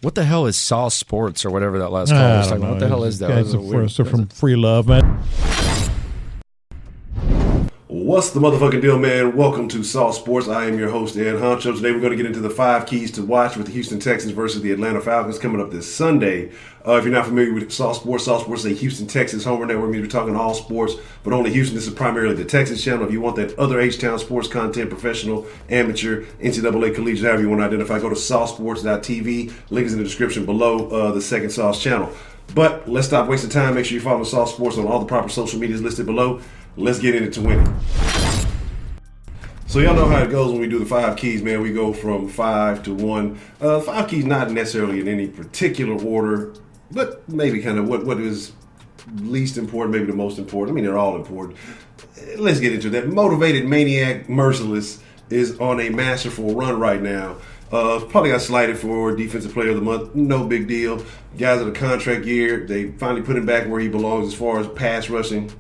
What the hell is Sauce Sports or whatever that last call was talking about? What the hell is that? Guys are from Free Love, man. What's the motherfucking deal, man? Welcome to Sauce Sports. I am your host, Honcho. Today we're going to get into the 5 keys to watch with the Houston Texans versus the Atlanta Falcons coming up this Sunday. If you're not familiar with Sauce Sports is a Houston Texans homer network. We're talking all sports, but only Houston. This is primarily the Texans channel. If you want that other H-Town sports content, professional, amateur, NCAA, collegiate, however you want to identify, go to saucesports.tv. Link is in the description below the Second Sauce channel. But let's stop wasting time. Make sure you follow Sauce Sports on all the proper social medias listed below. Let's get into winning. So y'all know how it goes when we do the 5 keys, man. We go from 5 to 1. 5 keys not necessarily in any particular order, but maybe kind of what is least important, maybe the most important. I mean, they're all important. Let's get into that. Motivated Maniac Merciless is on a masterful run right now. Probably got slighted for Defensive Player of the Month. No big deal. Guys at a contract year, they finally put him back where he belongs as far as pass rushing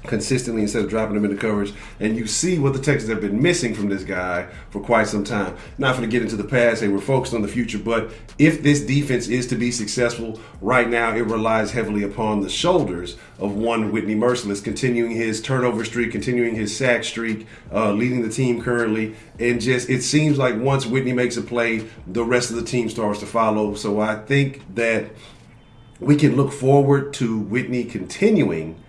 consistently instead of dropping him into coverage. And you see what the Texans have been missing from this guy for quite some time. Not going to get into the past. They were focused on the future. But if this defense is to be successful, right now it relies heavily upon the shoulders of one Whitney Merciless, continuing his turnover streak, continuing his sack streak, leading the team currently. And just it seems like once Whitney makes a play, the rest of the team starts to follow. So I think that we can look forward to Whitney continuing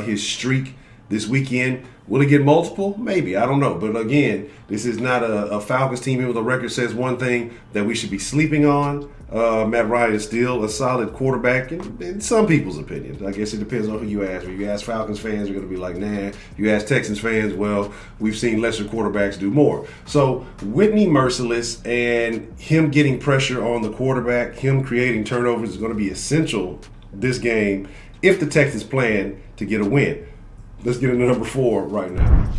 his streak this weekend. Will he get multiple? Maybe. I don't know. But again, this is not a Falcons team here with a record says one thing that we should be sleeping on. Matt Ryan is still a solid quarterback in some people's opinions. I guess it depends on who you ask. When you ask Falcons fans, they're going to be like, nah. You ask Texans fans, well, we've seen lesser quarterbacks do more. So Whitney Merciless and him getting pressure on the quarterback, him creating turnovers is going to be essential this game if the Texans plan to get a win. Let's get into number 4 right now.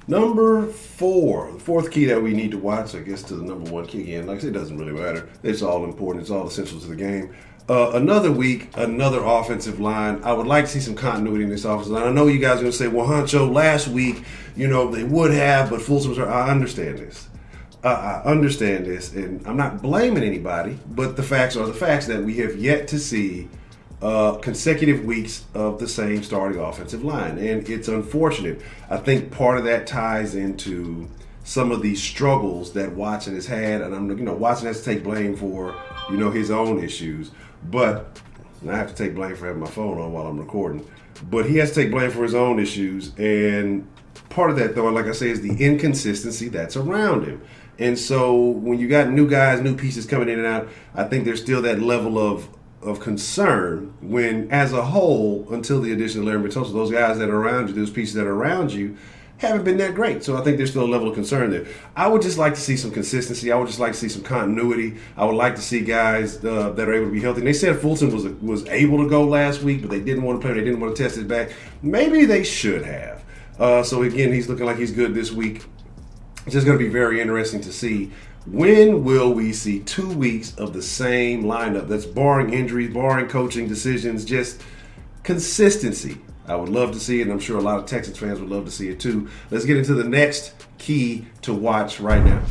Number 4, the 4th key that we need to watch, I guess to the number 1 key again. Like I said, it doesn't really matter. It's all important. It's all essential to the game. Another week, another offensive line. I would like to see some continuity in this offensive line. I know you guys are going to say, well, Honcho, last week, they would have, but Fulton was. I understand this. I understand this, and I'm not blaming anybody, but the facts are the facts that we have yet to see consecutive weeks of the same starting offensive line, and it's unfortunate. I think part of that ties into some of these struggles that Watson has had, and Watson has to take blame for his own issues, but I have to take blame for having my phone on while I'm recording. But he has to take blame for his own issues, and part of that, though, like I say, is the inconsistency that's around him. And so when you got new guys, new pieces coming in and out, I think there's still that level of concern when, as a whole, until the addition of Larry Muthaf, those guys that are around you, those pieces that are around you, haven't been that great. So I think there's still a level of concern there. I would just like to see some consistency. I would just like to see some continuity. I would like to see guys that are able to be healthy. And they said Fulton was able to go last week, but they didn't want to play. They didn't want to test his back. Maybe they should have. So again, he's looking like he's good this week. It's just going to be very interesting to see when will we see 2 weeks of the same lineup. That's barring injuries, barring coaching decisions, just consistency. I would love to see it, and I'm sure a lot of Texans fans would love to see it too. Let's get into the next key to watch right now.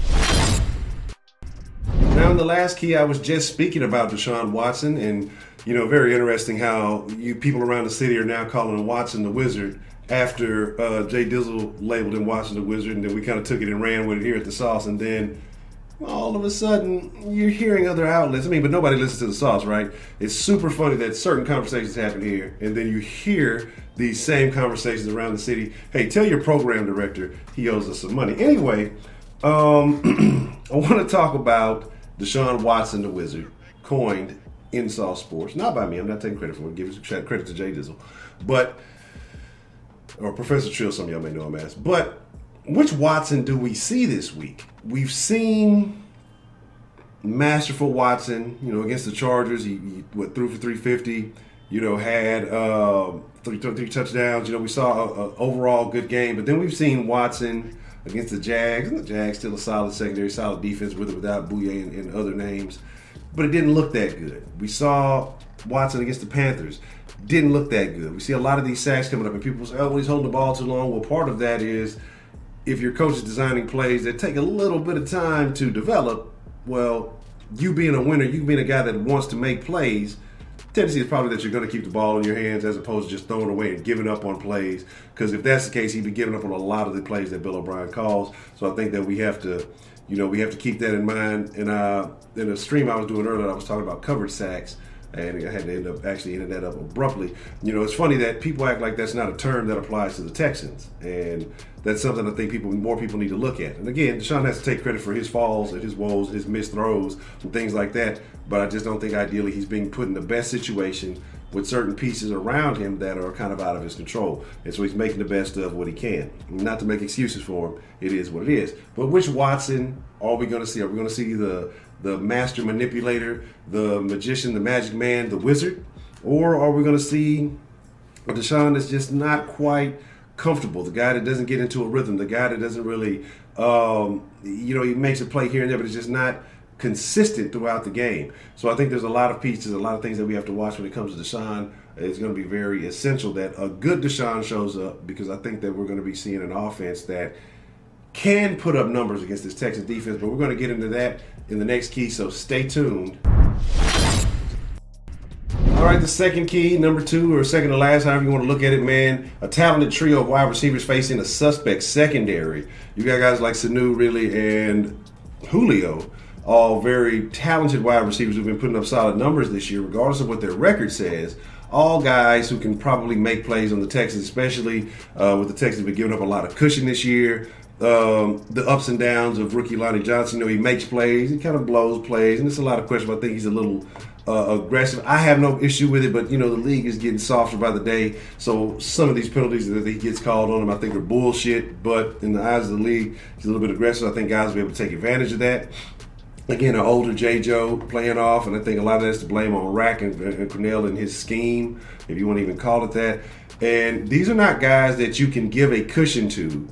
Now, in the last key, I was just speaking about Deshaun Watson, and very interesting how people around the city are now calling Watson the Wizard after Jay Dizzle labeled him Watson the Wizard, and then we kind of took it and ran with it here at the Sauce, and then all of a sudden you're hearing other outlets. But nobody listens to the Sauce, right? It's super funny that certain conversations happen here, and then you hear these same conversations around the city. Hey, tell your program director he owes us some money. Anyway, I want to talk about Deshaun Watson the Wizard, coined in Sauce Sports. Not by me. I'm not taking credit for it. Give credit to Jay Dizzle. Or Professor Trill, some of y'all may know him as. But which Watson do we see this week? We've seen masterful Watson, against the Chargers. He threw for 350, had three touchdowns. We saw an overall good game. But then we've seen Watson against the Jags. And the Jags still a solid secondary, solid defense with or without Bouye and other names. But it didn't look that good. We saw Watson against the Panthers. Didn't look that good. We see a lot of these sacks coming up, and people say, oh, he's holding the ball too long. Well, part of that is if your coach is designing plays that take a little bit of time to develop, well, you being a winner, you being a guy that wants to make plays, tendency is probably that you're going to keep the ball in your hands as opposed to just throwing away and giving up on plays. Because if that's the case, he'd be giving up on a lot of the plays that Bill O'Brien calls. So I think that we have to keep that in mind. And in a stream I was doing earlier, I was talking about covered sacks, and I had to ended that up abruptly. It's funny that people act like that's not a term that applies to the Texans, and that's something I think more people need to look at. And again, Deshaun has to take credit for his falls and his woes, his missed throws, and things like that. But I just don't think ideally he's being put in the best situation with certain pieces around him that are kind of out of his control. And so he's making the best of what he can. Not to make excuses for him, it is what it is. But which Watson are we going to see? Are we going to see the master manipulator, the magician, the magic man, the wizard? Or are we going to see a Deshaun that's just not quite comfortable, the guy that doesn't get into a rhythm, the guy that doesn't really, he makes a play here and there, but it's just not consistent throughout the game. So I think there's a lot of pieces, a lot of things that we have to watch when it comes to Deshaun. It's going to be very essential that a good Deshaun shows up, because I think that we're going to be seeing an offense that can put up numbers against this Texas defense, but we're going to get into that in the next key, so stay tuned. All right, the second key, number 2 or second to last, however you want to look at it, man. A talented trio of wide receivers facing a suspect secondary. You got guys like Sanu, really, and Julio, all very talented wide receivers who've been putting up solid numbers this year, regardless of what their record says. All guys who can probably make plays on the Texans, especially with the Texans been giving up a lot of cushion this year. The ups and downs of rookie Lonnie Johnson, he makes plays, he kind of blows plays, and there's a lot of questions. I think he's a little aggressive. I have no issue with it, but the league is getting softer by the day, so some of these penalties that he gets called on him, I think, are bullshit. But in the eyes of the league, he's a little bit aggressive. I think guys will be able to take advantage of that. Again, an older J. Joe playing off, and I think a lot of that's to blame on Rack and Cornell and his scheme, if you want to even call it that. And these are not guys that you can give a cushion to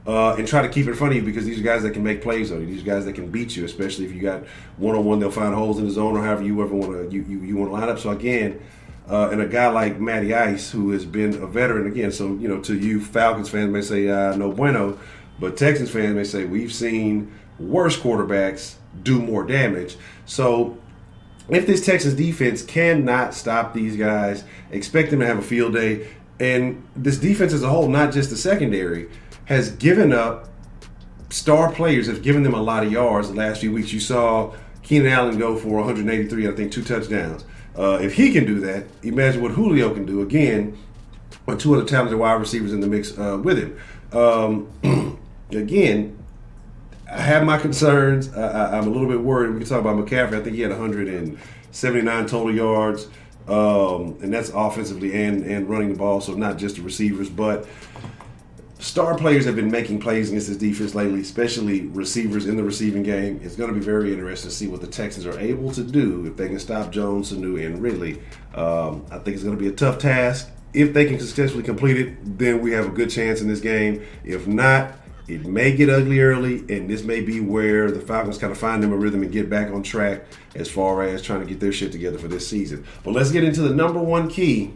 and try to keep in front of you, because these are guys that can make plays on you. These are guys that can beat you, especially if you got one-on-one. They'll find holes in the zone, or however you ever want to you want to line up. So again, and a guy like Matty Ice, who has been a veteran, again, so to you Falcons fans may say no bueno, but Texans fans may say we've seen worse quarterbacks do more damage. So if this Texans defense cannot stop these guys, expect them to have a field day. And this defense as a whole, not just the secondary, has given up star players, have given them a lot of yards the last few weeks. You saw Keenan Allen go for 183, I think 2 touchdowns. If he can do that, imagine what Julio can do. Again, with 2 other talented wide receivers in the mix with him. Again, I have my concerns. I'm a little bit worried. We can talk about McCaffrey. I think he had 179 total yards, and that's offensively and running the ball, so not just the receivers. But star players have been making plays against this defense lately, especially receivers in the receiving game. It's going to be very interesting to see what the Texans are able to do if they can stop Jones, Sanu, and Ridley. I think it's going to be a tough task. If they can successfully complete it, then we have a good chance in this game. If not, it may get ugly early, and this may be where the Falcons kind of find them a rhythm and get back on track as far as trying to get their shit together for this season. But let's get into the number one key.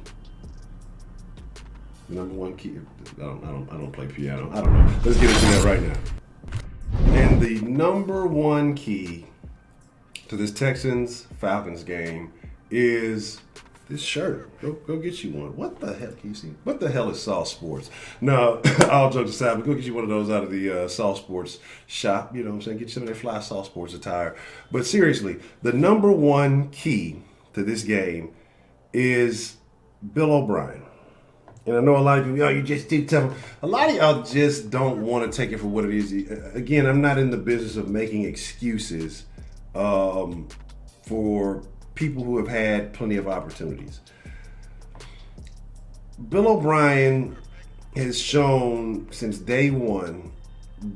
Number one key. I don't play piano. I don't know. Let's get into that right now. And the number one key to this Texans-Falcons game is this shirt. Go get you one. What the hell can you see? What the hell is Saw Sports? No, all jokes aside, but go get you one of those out of the Saw Sports shop. You know what I'm saying? Get you some of that fly Saw Sports attire. But seriously, the number one key to this game is Bill O'Brien. And I know a lot of you, you just too tough. A lot of y'all just don't want to take it for what it is. Again, I'm not in the business of making excuses for people who have had plenty of opportunities. Bill O'Brien has shown since day one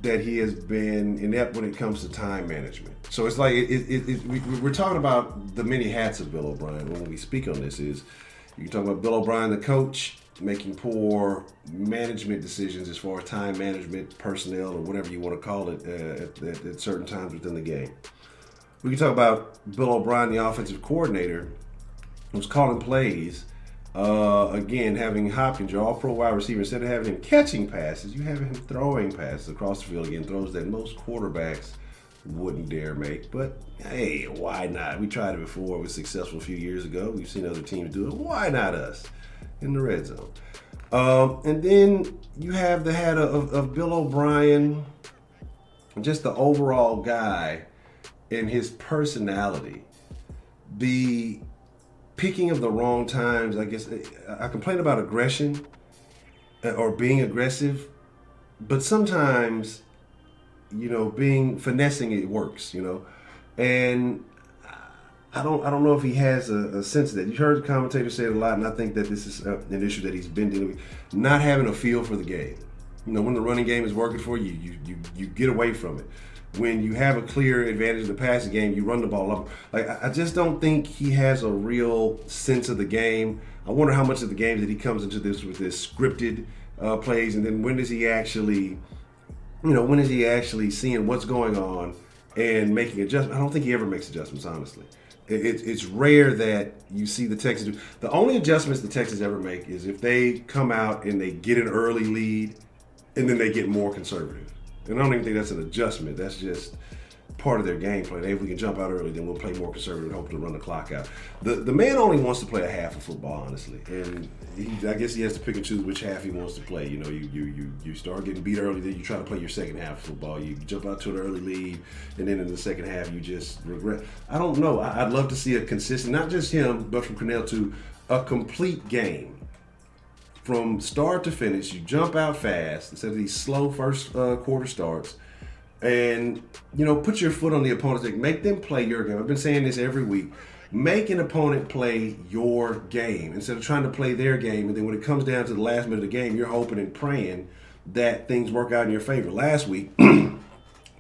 that he has been inept when it comes to time management. So it's like we're talking about the many hats of Bill O'Brien when we speak on this. Is you can talk about Bill O'Brien, the coach, making poor management decisions as far as time management, personnel, or whatever you want to call it at certain times within the game. We can talk about Bill O'Brien, the offensive coordinator, who's calling plays. Again, having Hopkins, your all-pro wide receiver, instead of having him catching passes, you have him throwing passes across the field. Again, throws that most quarterbacks wouldn't dare make. But hey, why not? We tried it before. It was successful a few years ago. We've seen other teams do it. Why not us in the red zone? And then you have the hat of Bill O'Brien, just the overall guy and his personality. The picking of the wrong times, I guess. I complain about aggression or being aggressive, but sometimes, finessing it works, and I don't know if he has a sense of that. You heard the commentator say it a lot, and I think that this is an issue that he's been dealing with, not having a feel for the game. When the running game is working for you, you get away from it. When you have a clear advantage of the passing game, you run the ball up. I just don't think he has a real sense of the game. I wonder how much of the game that he comes into this with this scripted plays, and then when is he actually seeing what's going on and making adjustments? I don't think he ever makes adjustments, honestly. It's rare that you see the Texans do. The only adjustments the Texans ever make is if they come out and they get an early lead and then they get more conservative. And I don't even think that's an adjustment. That's just part of their game plan. Hey, if we can jump out early, then we'll play more conservative and hope to run the clock out. The man only wants to play a half of football, honestly. And I guess he has to pick and choose which half he wants to play. You start getting beat early, then you try to play your second half of football. You jump out to an early lead, and then in the second half, you just regret. I don't know. I'd love to see a consistent, not just him, but from Cornell too, a complete game. From start to finish, you jump out fast instead of these slow first quarter starts. And, put your foot on the opponent's neck. Make them play your game. I've been saying this every week. Make an opponent play your game instead of trying to play their game. And then when it comes down to the last minute of the game, you're hoping and praying that things work out in your favor. Last week, comes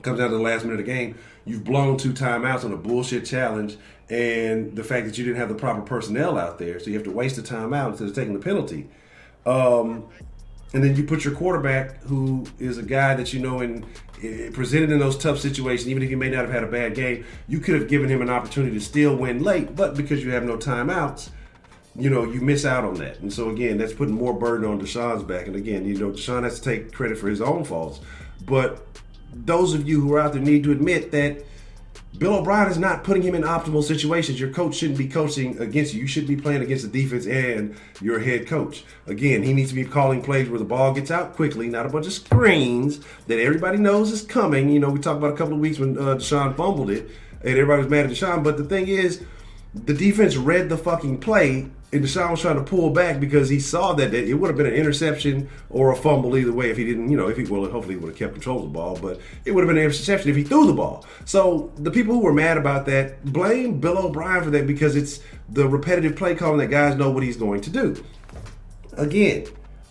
down to the last minute of the game, you've blown 2 timeouts on a bullshit challenge. And the fact that you didn't have the proper personnel out there, so you have to waste a timeout instead of taking the penalty. And then you put your quarterback, who is a guy that presented in those tough situations, even if he may not have had a bad game, you could have given him an opportunity to still win late, but because you have no timeouts, you miss out on that. And so again, that's putting more burden on Deshaun's back. And again, Deshaun has to take credit for his own faults. But those of you who are out there need to admit that Bill O'Brien is not putting him in optimal situations. Your coach shouldn't be coaching against you. You should be playing against the defense and your head coach. Again, he needs to be calling plays where the ball gets out quickly, not a bunch of screens that everybody knows is coming. We talked about a couple of weeks when Deshaun fumbled it, and everybody was mad at Deshaun. But the thing is, the defense read the fucking play, and Deshaun was trying to pull back because he saw that it would have been an interception or a fumble either way if he didn't, hopefully he would have kept control of the ball, but it would have been an interception if he threw the ball. So the people who were mad about that, blame Bill O'Brien for that because it's the repetitive play calling that guys know what he's going to do. Again,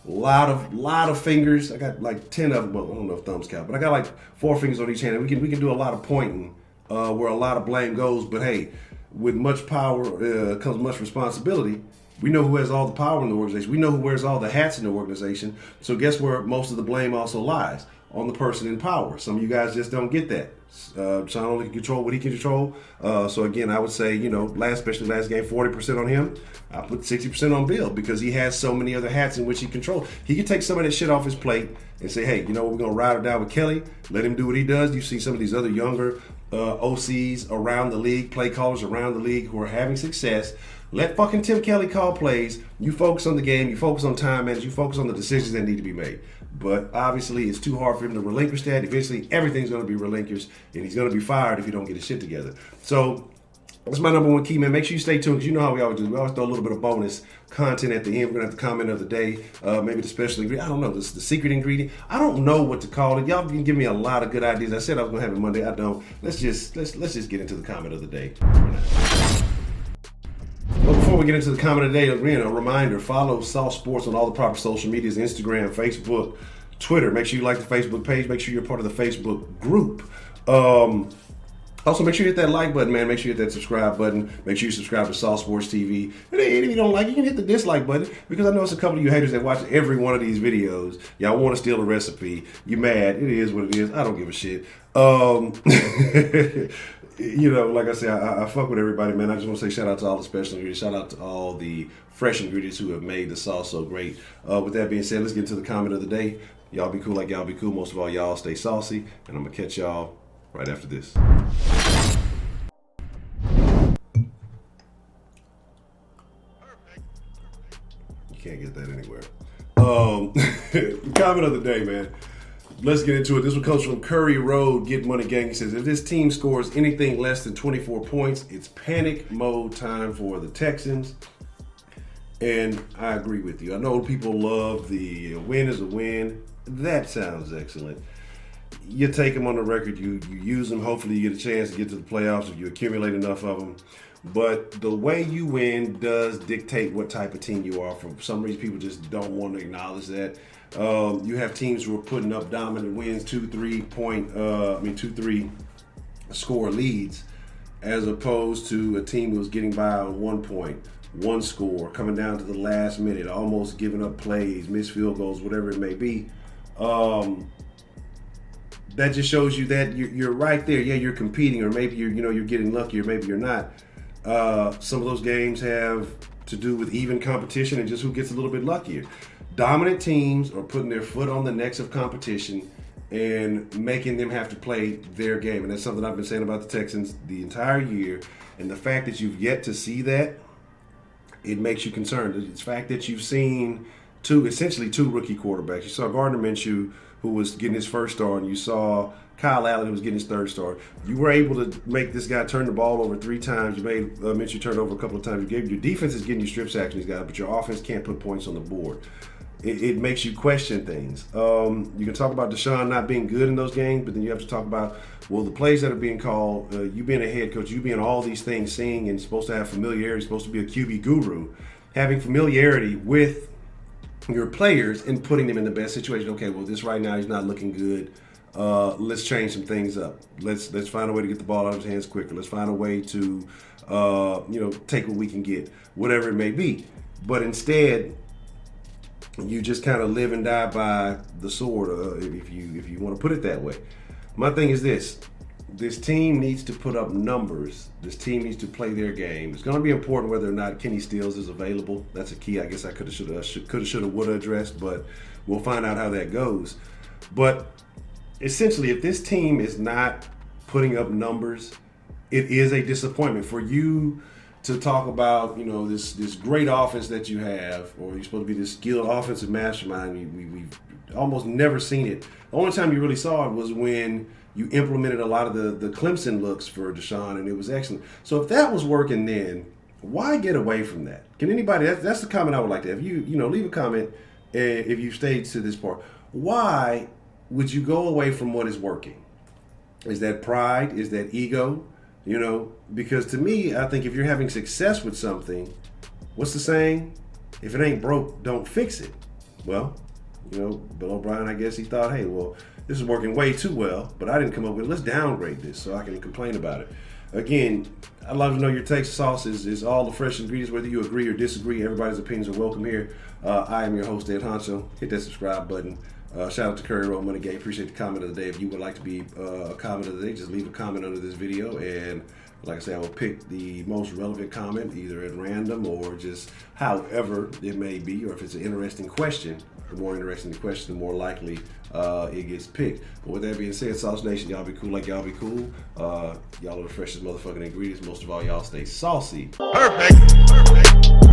lot of fingers. I got like 10 of them. Well, I don't know if thumbs count, but I got like 4 fingers on each hand. We can do a lot of pointing where a lot of blame goes, but hey, with much power comes much responsibility. We know who has all the power in the organization. We know who wears all the hats in the organization. So guess where most of the blame also lies? On the person in power. Some of you guys just don't get that. Sean only can control what he can control. So again, I would say, especially last game, 40% on him. I put 60% on Bill because he has so many other hats in which he controls. He can take some of that shit off his plate and say, hey, we're going to ride or die with Kelly. Let him do what he does. You see some of these other younger OCs around the league, play callers around the league who are having success. Let fucking Tim Kelly call plays. You focus on the game. You focus on time management. You focus on the decisions that need to be made. But obviously, it's too hard for him to relinquish that. Eventually, everything's going to be relinquished, and he's going to be fired if he don't get his shit together. So that's my number one key, man. Make sure you stay tuned because you know how we always do. We always throw a little bit of bonus content at the end. We're going to have the comment of the day, maybe the special ingredient. I don't know, the secret ingredient. I don't know what to call it. Y'all can give me a lot of good ideas. I said I was going to have it Monday. I don't. Let's just get into the comment of the day. Well, before we get into the comment of the day, again, a reminder, follow Saw Sports on all the proper social medias, Instagram, Facebook, Twitter. Make sure you like the Facebook page. Make sure you're part of the Facebook group. Also, make sure you hit that like button, man. Make sure you hit that subscribe button. Make sure you subscribe to Saw Sports TV. And if you don't like it, you can hit the dislike button because I know it's a couple of you haters that watch every one of these videos. Y'all want to steal a recipe. You mad. It is what it is. I don't give a shit. Like I said, I fuck with everybody, man. I just want to say shout out to all the special ingredients. Shout out to all the fresh ingredients who have made the sauce so great. With that being said, let's get into the comment of the day. Y'all be cool like y'all be cool. Most of all, y'all stay saucy. And I'm going to catch y'all right after this. You can't get that anywhere. Comment of the day, man. Let's get into it. This one comes from Curry Road, Get Money Gang. He says, if this team scores anything less than 24 points, it's panic mode time for the Texans. And I agree with you. I know people love the win is a win. That sounds excellent. You take them on the record. You use them. Hopefully you get a chance to get to the playoffs if you accumulate enough of them. But the way you win does dictate what type of team you are. For some reason, people just don't want to acknowledge that. You have teams who are putting up dominant wins, 2-3 score leads, as opposed to a team who's getting by on 1 point, one score, coming down to the last minute, almost giving up plays, missed field goals, whatever it may be. That just shows you that you're right there. Yeah, you're competing, or maybe you're getting lucky, or maybe you're not. Some of those games have to do with even competition and just who gets a little bit luckier. Dominant teams are putting their foot on the necks of competition and making them have to play their game. And that's something I've been saying about the Texans the entire year. And the fact that you've yet to see that, it makes you concerned. It's the fact that you've seen essentially two rookie quarterbacks. You saw Gardner Minshew, who was getting his first start, and you saw Kyle Allen, who was getting his third start. You were able to make this guy turn the ball over 3 times. You made Minshew turn over a couple of times. Your defense is getting you strip sacks on these guys, but your offense can't put points on the board. It makes you question things. You can talk about Deshaun not being good in those games, but then you have to talk about, well, the plays that are being called, you being a head coach, you being all these things, seeing and supposed to have familiarity, supposed to be a QB guru, having familiarity with your players and putting them in the best situation. Okay, well, this right now he's not looking good. Let's change some things up. Let's find a way to get the ball out of his hands quicker. Let's find a way to take what we can get, whatever it may be. But instead, you just kind of live and die by the sword, if you want to put it that way. My thing is this: this team needs to put up numbers. This team needs to play their game. It's going to be important whether or not Kenny Stills is available. That's a key. I guess I could have, should have, would have addressed, but we'll find out how that goes. But essentially, if this team is not putting up numbers, it is a disappointment. For you to talk about, this great offense that you have, or you're supposed to be this skilled offensive mastermind, we've almost never seen it. The only time you really saw it was when you implemented a lot of the Clemson looks for Deshaun, and it was excellent. So if that was working then, why get away from that? Can anybody, that's the comment I would like to have. Leave a comment if you've stayed to this part. Why would you go away from what is working? Is that pride? Is that ego? Because to me, I think if you're having success with something, what's the saying? If it ain't broke, don't fix it. Well, Bill O'Brien, I guess he thought, hey, well, this is working way too well, but I didn't come up with it. Let's downgrade this so I can complain about it. Again, I'd love to know your takes. Sauce is all the fresh ingredients, whether you agree or disagree. Everybody's opinions are welcome here. I am your host, Ed Honcho. Hit that subscribe button. Shout out to Curry Road Money Gang. Appreciate the comment of the day. If you would like to be a comment of the day, just leave a comment under this video. And like I say, I will pick the most relevant comment, either at random or just however it may be. Or if it's an interesting question, the more interesting the question, the more likely it gets picked. But with that being said, Sauce Nation, y'all be cool like y'all be cool. Y'all are the freshest motherfucking ingredients. Most of all, y'all stay saucy. Perfect.